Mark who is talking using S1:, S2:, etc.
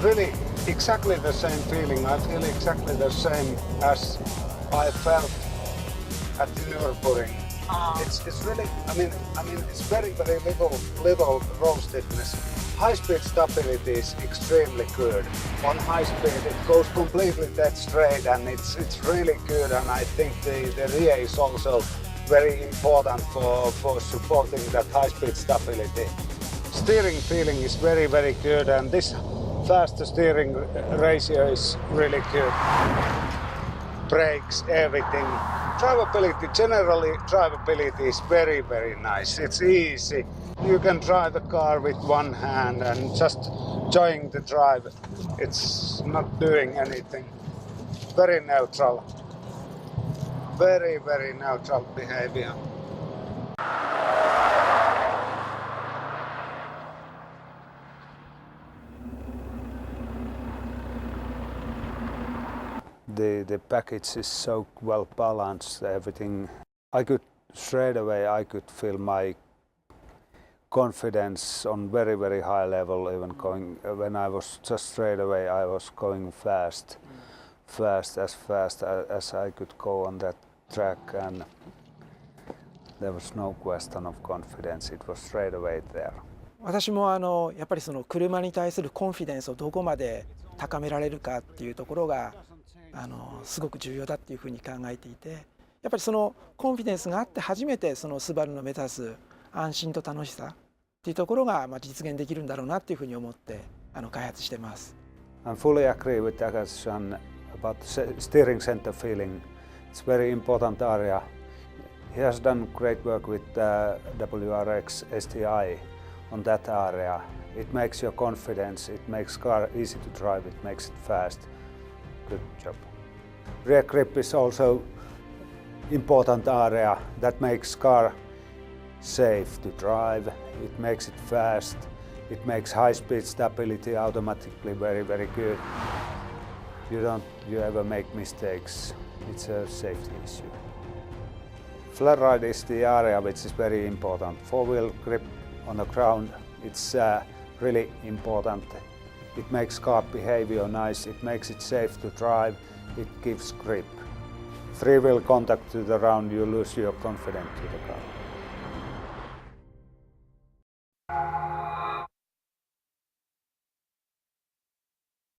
S1: really exactly the same feeling. I feel exactly the same as I felt at the Nürburgring. It's really, I mean, it's very little roll stiffness. High-speed stability is extremely good. On high speed, it goes completely dead straight, and it's really good. And I think the rear is also very important for supporting that high-speed stability. Steering feeling is very good, and this fast steering ratio is really good. Brakes, everything. Drivability, generally drivability is very nice. It's easy. You can drive the car with one hand and just enjoying the drive. It's not doing anything. Very neutral. Very neutral behavior. The package is so well balanced, everything. I could feel my confidence on very high level, even going when I was just straight away I was going fast as I could go on that track, and there was no question of confidence. It was straight away there.
S2: 私もやっぱりその車に対するコンフィデンスをどこまで高められるかっていうところがすごく重要だっていうふうに考えていて、やっぱりそのコンフィデンスがあって初めてそのスバルの目指す安心と楽しさっていうところが実現できるんだろうなっていうふうに思って開発してます。
S1: I fully agree with Takashi-san about the steering center feeling. It's a very important area. He has done great work with WRX STI on that area. It makes your confidence, it makes car easy to drive, it makes it fast. Good job. Rear grip is also important area that makes car safe to drive. It makes it fast. It makes high-speed stability automatically very good. You ever make mistakes. It's a safety issue. Flat ride is the area which is very important. Four-wheel grip on the ground, it's really important. It makes car behavior nice, it makes it safe to drive, it gives grip. Three-wheel contact to the ground, you lose your confidence to the car.